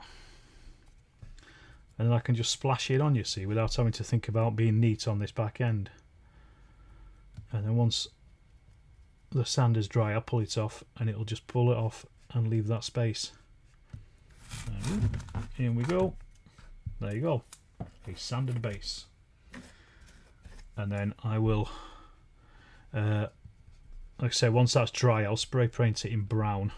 and then I can just splash it on, you see, without having to think about being neat on this back end. And then once the sand is dry, I'll pull it off, and it'll just pull it off and leave that space. In we go. There you go. A sanded base. And then I will, like I say, once that's dry, I'll spray paint it in brown.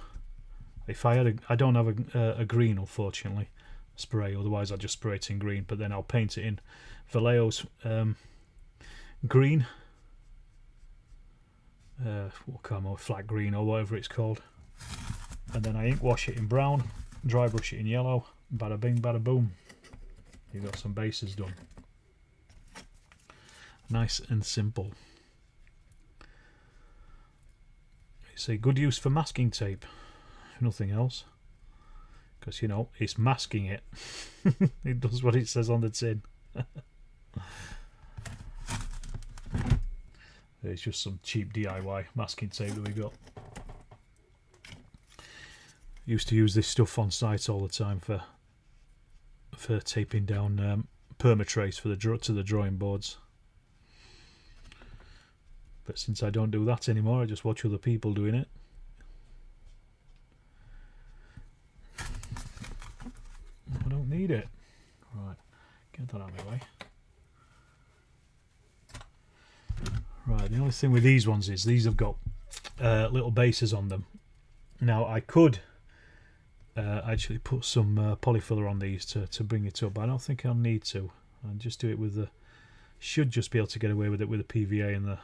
If I had I don't have a green, unfortunately, spray, otherwise I'll just spray it in green, but then I'll paint it in Vallejo's green, what camo, flat green or whatever it's called, and then I ink wash it in brown, dry brush it in yellow, bada bing bada boom, you've got some bases done. Nice and simple. It's a good use for masking tape, if nothing else, because, you know, it's masking it. It does what it says on the tin. It's just some cheap DIY masking tape that we got. Used to use this stuff on site all the time for taping down permatrace for to the drawing boards. But since I don't do that anymore, I just watch other people doing it. I don't need it. Right, get that out of the way. Right, the only thing with these ones is these have got little bases on them. Now I could actually put some polyfiller on these to bring it up, but I don't think I'll need to. I'll just do it with the, should just be able to get away with it with the PVA and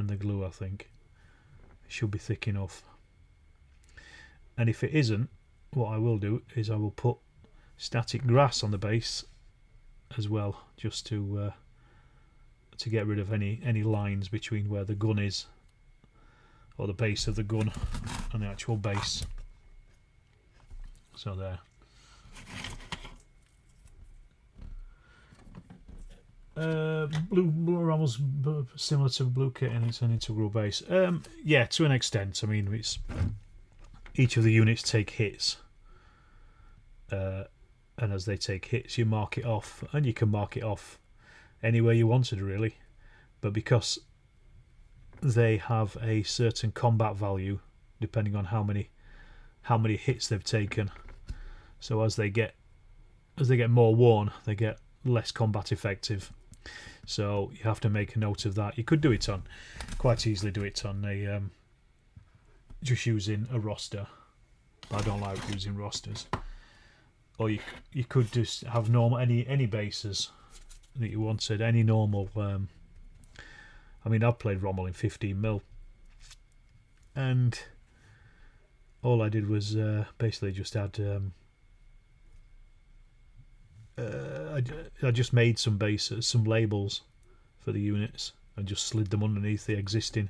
the glue. I think it should be thick enough. And if it isn't, what I will do is I will put static grass on the base as well, just to get rid of any lines between where the gun is, or the base of the gun and the actual base. So there. Blue Rommel's similar to Blue Kit, and it's an integral base. Yeah, to an extent. I mean, it's each of the units take hits, and as they take hits, you mark it off, and you can mark it off anywhere you wanted, really. But because they have a certain combat value, depending on how many hits they've taken, so as they get more worn, they get less combat effective. So you have to make a note of that. You could do it on, quite easily do it on a just using a roster. I don't like using rosters. Or you could just have normal any bases that you wanted, any normal. I mean, I've played Rommel in 15mm, and all I did was basically just add. I just made some bases, some labels for the units and just slid them underneath the existing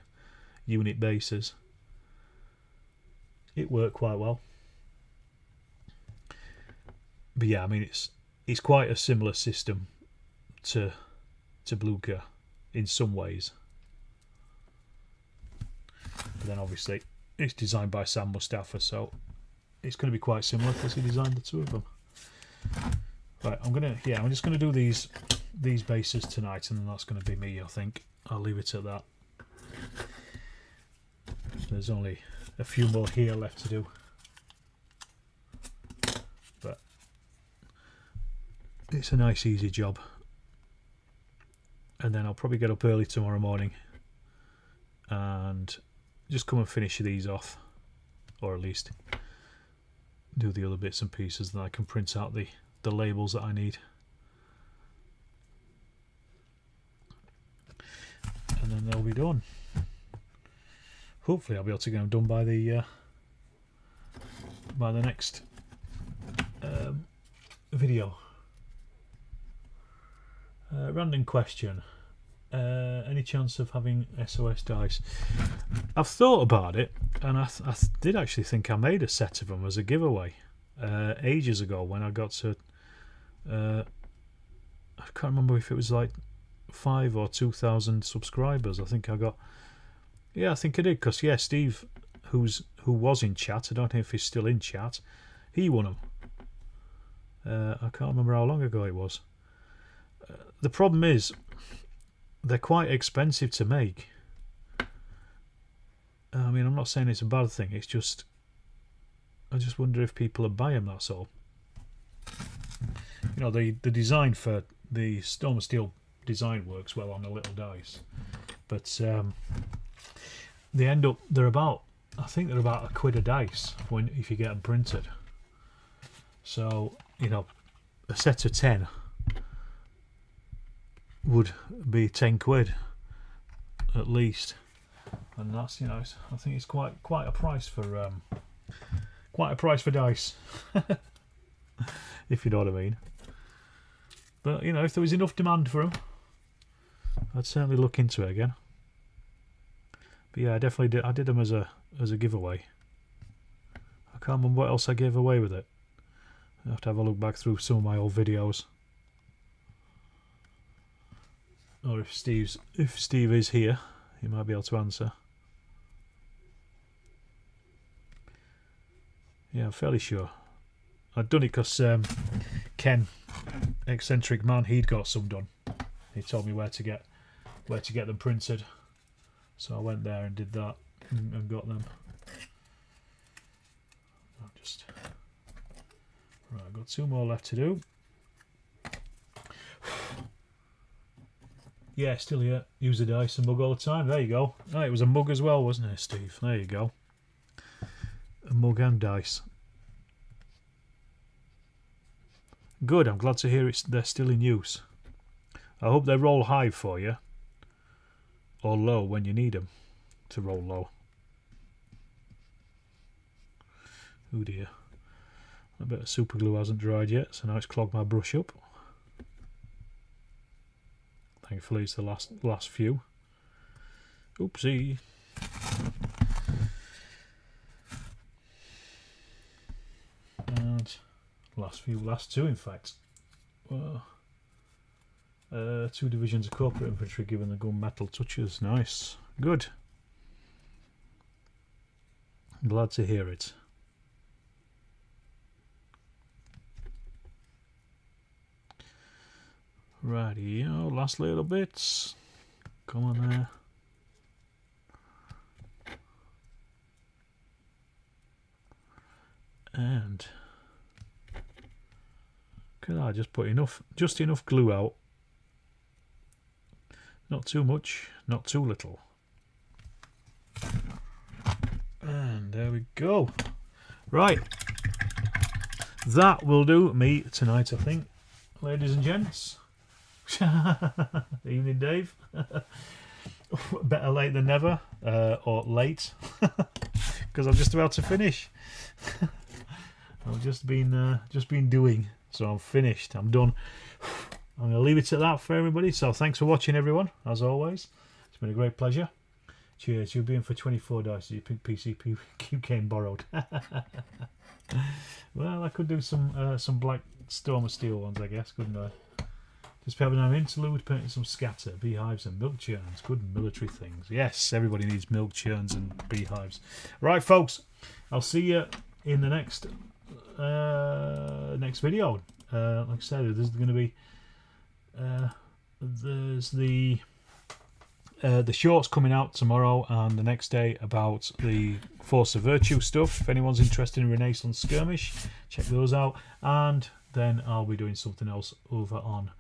unit bases. It worked quite well. But yeah, I mean it's quite a similar system to Blucher in some ways. But then obviously it's designed by Sam Mustafa, so it's going to be quite similar because he designed the two of them. Right, I'm just gonna do these bases tonight, and then that's going to be me. I think I'll leave it at that. There's only a few more here left to do, but it's a nice easy job. And then I'll probably get up early tomorrow morning and just come and finish these off, or at least do the other bits and pieces, then I can print out the labels that I need. And then they'll be done. Hopefully I'll be able to get them done by the next video. Random question. Any chance of having SOS dice? I've thought about it, and I did actually think I made a set of them as a giveaway ages ago when I got to I can't remember if it was like 5,000 or 2,000 subscribers. I think I got, yeah, I think I did, because yeah, Steve, who was in chat, I don't know if he's still in chat, he won them. I can't remember how long ago it was. The problem is they're quite expensive to make. I mean, I'm not saying it's a bad thing, it's just I just wonder if people are buying them, that's all. You know, the design for the Storm of Steel design works well on the little dice, but they end up, I think they're about £1 a dice if you get them printed. So, you know, a set of 10 would be £10 at least, and that's, you know, I think it's quite a price for dice, if you know what I mean. But you know, if there was enough demand for them, I'd certainly look into it again. But yeah, I definitely did. I did them as a giveaway. I can't remember what else I gave away with it. I have to have a look back through some of my old videos. Or if Steve is here, he might be able to answer. Yeah, I'm fairly sure. I'd done it because Ken, eccentric man, he'd got some done. He told me where to get them printed, so I went there and did that and got them. Right, I've got 2 more left to do. Yeah, still here. Use the dice and mug all the time. There you go. Oh, it was a mug as well, wasn't it, Steve? There you go. A mug and dice. Good, I'm glad to hear they're still in use. I hope they roll high for you, or low when you need them to roll low. Oh dear. I bet the super glue hasn't dried yet, so now it's clogged my brush up. Thankfully it's the last few. Oopsie. And last two in fact. Well, 2 divisions of corporate infantry given the gunmetal touches. Nice. Good. Glad to hear it. Righty-o, last little bits. Come on there. And could I just put just enough glue out? Not too much, not too little. And there we go. Right. That will do me tonight, I think, ladies and gents. Evening, Dave. Better late than never, or late, because I'm just about to finish. I've just been doing, so I'm finished. I'm done. I'm going to leave it at that for everybody. So thanks for watching, everyone, as always. It's been a great pleasure. Cheers. You'll be in for 24 dice. Your PCP came borrowed. Well, I could do some Black Storm of Steel ones, I guess, couldn't I? Just having an interlude, painting some scatter, beehives and milk churns. Good military things. Yes, everybody needs milk churns and beehives. Right, folks, I'll see you in the next video. Like I said, there's going to be there's the shorts coming out tomorrow and the next day about the Force of Virtue stuff. If anyone's interested in Renaissance Skirmish, check those out. And then I'll be doing something else over on.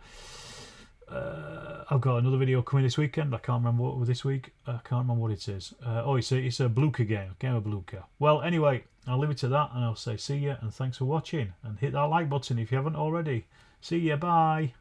I've got another video coming this weekend. I can't remember what this week. I can't remember what it is. It's a Blucher game of Blucher. Well, anyway, I'll leave it to that, and I'll say see ya and thanks for watching. And hit that like button if you haven't already. See ya. Bye.